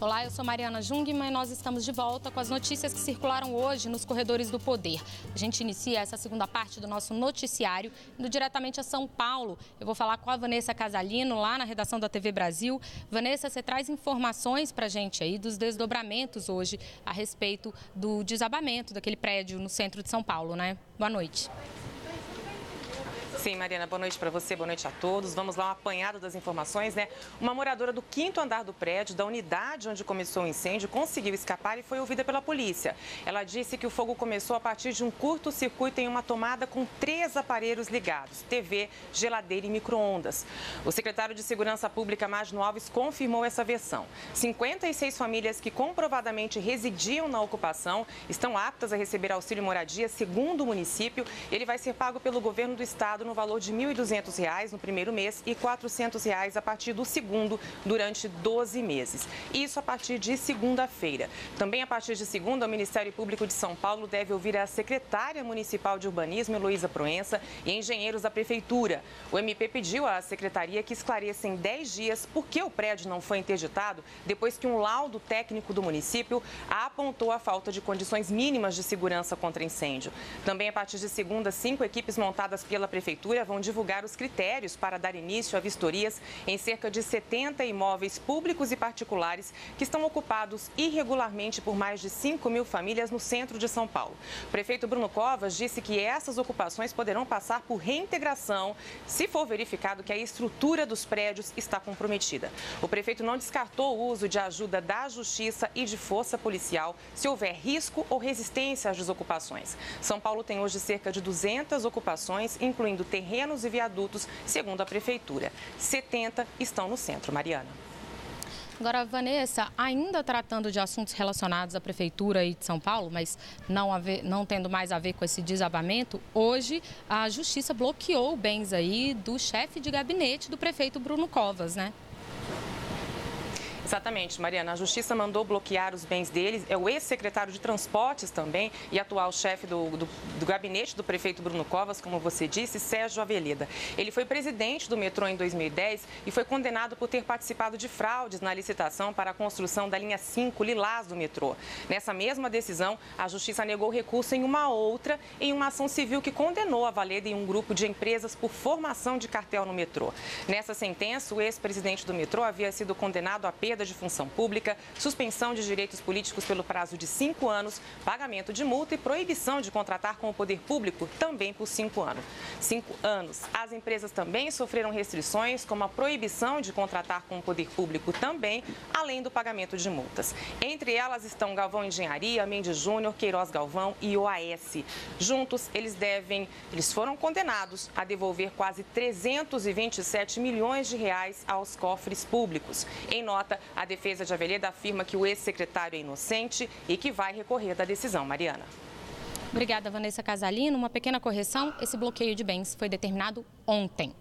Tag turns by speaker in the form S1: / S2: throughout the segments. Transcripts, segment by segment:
S1: Olá, eu sou Mariana Jungmann e nós estamos de volta com as notícias que circularam hoje nos corredores do poder. A gente inicia essa segunda parte do nosso noticiário indo diretamente a São Paulo. Eu vou falar com a Vanessa Casalino, lá na redação da TV Brasil. Vanessa, você traz informações para a gente aí dos desdobramentos hoje a respeito do desabamento daquele prédio no centro de São Paulo, né? Boa noite.
S2: Sim, Mariana, boa noite para você, boa noite a todos. Vamos lá, um apanhado das informações, né? Uma moradora do 5º andar do prédio, da unidade onde começou o incêndio, conseguiu escapar e foi ouvida pela polícia. Ela disse que o fogo começou a partir de um curto-circuito em uma tomada com 3 aparelhos ligados, TV, geladeira e micro-ondas. O secretário de Segurança Pública, Magno Alves, confirmou essa versão. 56 famílias que comprovadamente residiam na ocupação estão aptas a receber auxílio moradia, segundo o município. Ele vai ser pago pelo governo do estado no valor de R$ 1.200 no primeiro mês e R$ 400 a partir do segundo, durante 12 meses. Isso a partir de segunda-feira. Também a partir de segunda, o Ministério Público de São Paulo deve ouvir a secretária municipal de urbanismo, Heloísa Proença, e engenheiros da prefeitura. O MP pediu à secretaria que esclareça em 10 dias por que o prédio não foi interditado depois que um laudo técnico do município apontou a falta de condições mínimas de segurança contra incêndio. Também a partir de segunda, 5 equipes montadas pela prefeitura vão divulgar os critérios para dar início a vistorias em cerca de 70 imóveis públicos e particulares que estão ocupados irregularmente por mais de 5.000 famílias no centro de São Paulo. O prefeito Bruno Covas disse que essas ocupações poderão passar por reintegração se for verificado que a estrutura dos prédios está comprometida. O prefeito não descartou o uso de ajuda da Justiça e de força policial se houver risco ou resistência às desocupações. São Paulo tem hoje cerca de 200 ocupações, incluindo terrenos e viadutos, segundo a prefeitura. 70 estão no centro, Mariana.
S1: Agora, Vanessa, ainda tratando de assuntos relacionados à Prefeitura aí de São Paulo, mas não tendo mais a ver com esse desabamento, hoje a Justiça bloqueou bens aí do chefe de gabinete do prefeito Bruno Covas, né?
S2: Exatamente, Mariana. A Justiça mandou bloquear os bens deles. É o ex-secretário de Transportes também e atual chefe do gabinete do prefeito Bruno Covas, como você disse, Sérgio Aveleda. Ele foi presidente do metrô em 2010 e foi condenado por ter participado de fraudes na licitação para a construção da linha 5 Lilás do metrô. Nessa mesma decisão, a Justiça negou recurso em uma ação civil que condenou Aveleda e um grupo de empresas por formação de cartel no metrô. Nessa sentença, o ex-presidente do metrô havia sido condenado a perda de função pública, suspensão de direitos políticos pelo prazo de 5 anos, pagamento de multa e proibição de contratar com o poder público também por 5 anos. As empresas também sofreram restrições, como a proibição de contratar com o poder público também, além do pagamento de multas. Entre elas estão Galvão Engenharia, Mendes Júnior, Queiroz Galvão e OAS. Juntos, eles foram condenados a devolver quase 327 milhões de reais aos cofres públicos. Em nota, a defesa de Aveleda afirma que o ex-secretário é inocente e que vai recorrer da decisão, Mariana.
S1: Obrigada, Vanessa Casalino. Uma pequena correção, esse bloqueio de bens foi determinado ontem.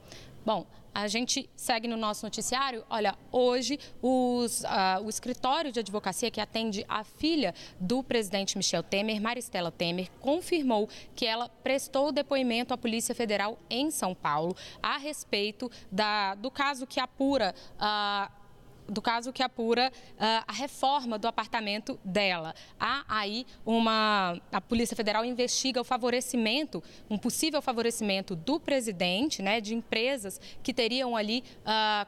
S1: Bom, a gente segue no nosso noticiário. Olha, hoje o escritório de advocacia que atende a filha do presidente Michel Temer, Maristela Temer, confirmou que ela prestou depoimento à Polícia Federal em São Paulo a respeito do caso que apura a reforma do apartamento dela. A Polícia Federal investiga um possível favorecimento do presidente, né, de empresas que teriam ali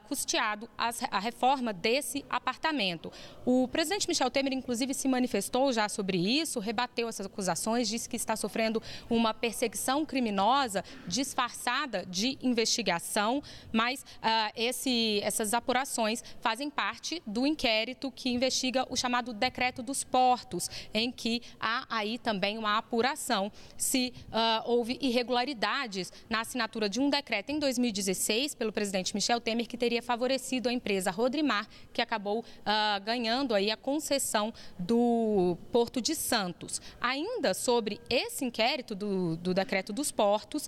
S1: custeado a reforma desse apartamento. O presidente Michel Temer, inclusive, se manifestou já sobre isso, rebateu essas acusações, disse que está sofrendo uma perseguição criminosa disfarçada de investigação, mas essas apurações fazem parte do inquérito que investiga o chamado Decreto dos Portos, em que há aí também uma apuração se houve irregularidades na assinatura de um decreto em 2016 pelo presidente Michel Temer que teria favorecido a empresa Rodrimar, que acabou ganhando aí a concessão do Porto de Santos. Ainda sobre esse inquérito do Decreto dos Portos,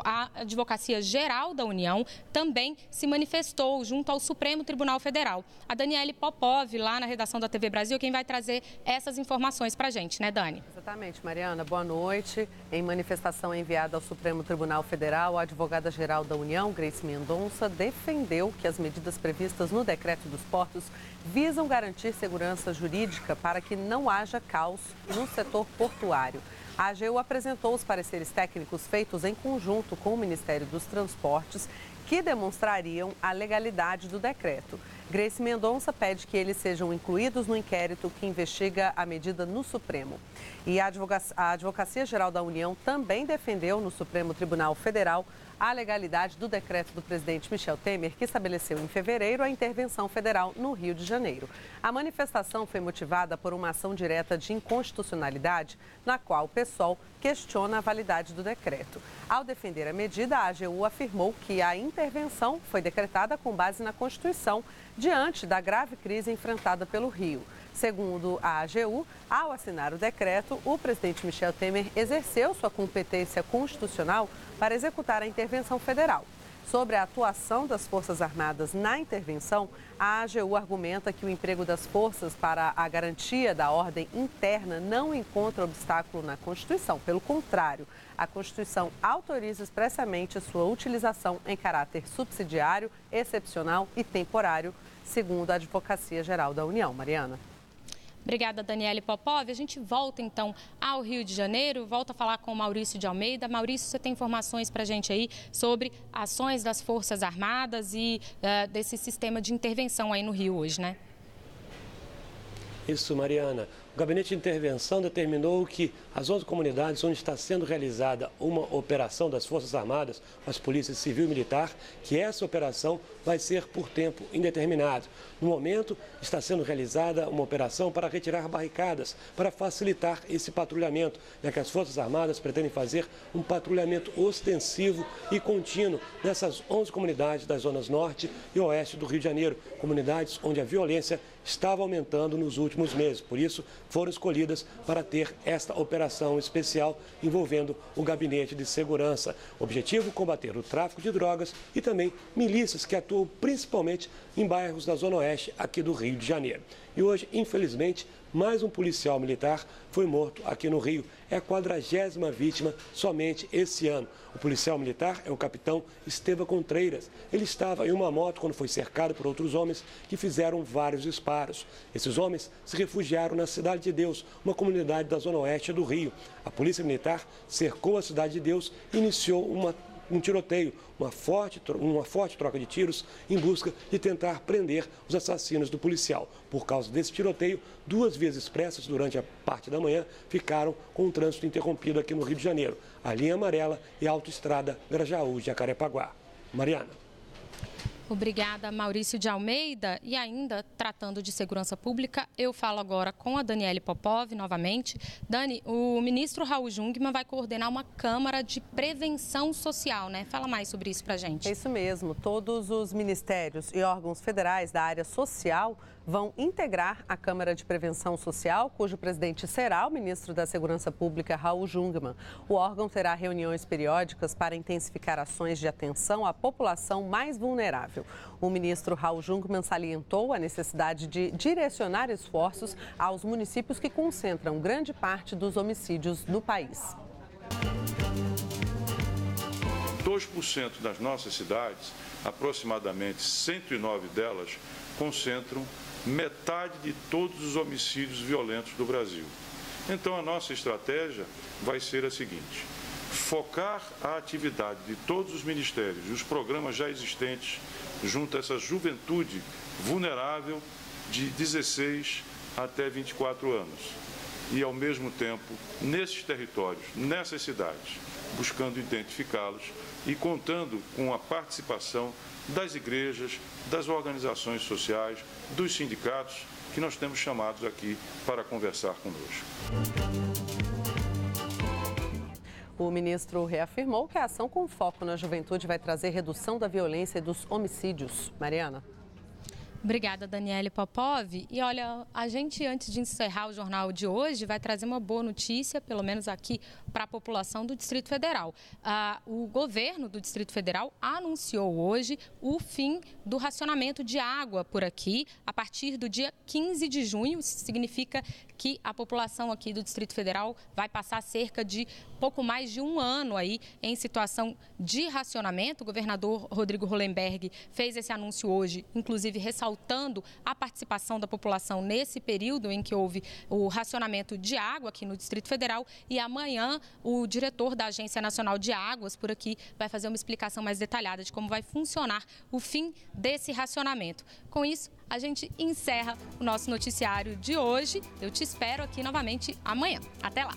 S1: a Advocacia Geral da União também se manifestou junto ao Supremo Tribunal Federal. A Daniele Popov, lá na redação da TV Brasil, quem vai trazer essas informações para a gente, né, Dani?
S3: Exatamente, Mariana. Boa noite. Em manifestação enviada ao Supremo Tribunal Federal, a advogada-geral da União, Grace Mendonça, defendeu que as medidas previstas no decreto dos portos visam garantir segurança jurídica para que não haja caos no setor portuário. A AGU apresentou os pareceres técnicos feitos em conjunto com o Ministério dos Transportes, que demonstrariam a legalidade do decreto. Grace Mendonça pede que eles sejam incluídos no inquérito que investiga a medida no Supremo. E a Advocacia-Geral da União também defendeu no Supremo Tribunal Federal a legalidade do decreto do presidente Michel Temer, que estabeleceu em fevereiro a intervenção federal no Rio de Janeiro. A manifestação foi motivada por uma ação direta de inconstitucionalidade, na qual o PSOL questiona a validade do decreto. Ao defender a medida, a AGU afirmou que a intervenção foi decretada com base na Constituição, diante da grave crise enfrentada pelo Rio. Segundo a AGU, ao assinar o decreto, o presidente Michel Temer exerceu sua competência constitucional para executar a intervenção federal. Sobre a atuação das Forças Armadas na intervenção, a AGU argumenta que o emprego das forças para a garantia da ordem interna não encontra obstáculo na Constituição. Pelo contrário, a Constituição autoriza expressamente sua utilização em caráter subsidiário, excepcional e temporário, segundo a Advocacia-Geral da União. Mariana.
S1: Obrigada, Daniele Popov. A gente volta, então, ao Rio de Janeiro, volta a falar com o Maurício de Almeida. Maurício, você tem informações para a gente aí sobre ações das Forças Armadas e desse sistema de intervenção aí no Rio hoje, né?
S4: Isso, Mariana. O Gabinete de Intervenção determinou que as 11 comunidades onde está sendo realizada uma operação das Forças Armadas, as polícias civil e militar, que essa operação vai ser por tempo indeterminado. No momento, está sendo realizada uma operação para retirar barricadas, para facilitar esse patrulhamento, já que as Forças Armadas pretendem fazer um patrulhamento ostensivo e contínuo nessas 11 comunidades das zonas norte e oeste do Rio de Janeiro, comunidades onde a violência estava aumentando nos últimos meses. Por isso, foram escolhidas para ter esta operação especial envolvendo o Gabinete de Segurança. O objetivo, combater o tráfico de drogas e também milícias que atuam principalmente em bairros da Zona Oeste aqui do Rio de Janeiro. E hoje, infelizmente, mais um policial militar foi morto aqui no Rio. É a 40ª vítima somente esse ano. O policial militar é o capitão Estevam Contreiras. Ele estava em uma moto quando foi cercado por outros homens que fizeram vários disparos. Esses homens se refugiaram na Cidade de Deus, uma comunidade da Zona Oeste do Rio. A Polícia Militar cercou a Cidade de Deus e iniciou um tiroteio, uma forte troca de tiros em busca de tentar prender os assassinos do policial. Por causa desse tiroteio, 2 vias expressas durante a parte da manhã ficaram com o trânsito interrompido aqui no Rio de Janeiro. A linha amarela e a autoestrada Grajaú-Jacarepaguá. Mariana.
S1: Obrigada, Maurício de Almeida. E ainda, tratando de segurança pública, eu falo agora com a Daniele Popov, novamente. Dani, o ministro Raul Jungmann vai coordenar uma Câmara de Prevenção Social, né? Fala mais sobre isso pra gente.
S3: É isso mesmo. Todos os ministérios e órgãos federais da área social vão integrar a Câmara de Prevenção Social, cujo presidente será o ministro da Segurança Pública, Raul Jungmann. O órgão terá reuniões periódicas para intensificar ações de atenção à população mais vulnerável. O ministro Raul Jungmann salientou a necessidade de direcionar esforços aos municípios que concentram grande parte dos homicídios no país.
S5: 2% das nossas cidades, aproximadamente 109 delas, concentram metade de todos os homicídios violentos do Brasil. Então, a nossa estratégia vai ser a seguinte: focar a atividade de todos os ministérios e os programas já existentes junto a essa juventude vulnerável de 16 até 24 anos. E, ao mesmo tempo, nesses territórios, nessas cidades, buscando identificá-los e contando com a participação das igrejas, das organizações sociais, dos sindicatos, que nós temos chamados aqui para conversar conosco.
S3: O ministro reafirmou que a ação com foco na juventude vai trazer redução da violência e dos homicídios. Mariana.
S1: Obrigada, Daniele Popov. E olha, a gente, antes de encerrar o jornal de hoje, vai trazer uma boa notícia, pelo menos aqui para a população do Distrito Federal. O governo do Distrito Federal anunciou hoje o fim do racionamento de água por aqui, a partir do dia 15 de junho. Isso significa que a população aqui do Distrito Federal vai passar cerca de pouco mais de um ano aí em situação de racionamento. O governador Rodrigo Hollenberg fez esse anúncio hoje, inclusive ressaltando a participação da população nesse período em que houve o racionamento de água aqui no Distrito Federal. E amanhã o diretor da Agência Nacional de Águas por aqui vai fazer uma explicação mais detalhada de como vai funcionar o fim desse racionamento. Com isso, a gente encerra o nosso noticiário de hoje. Eu te espero aqui novamente amanhã. Até lá!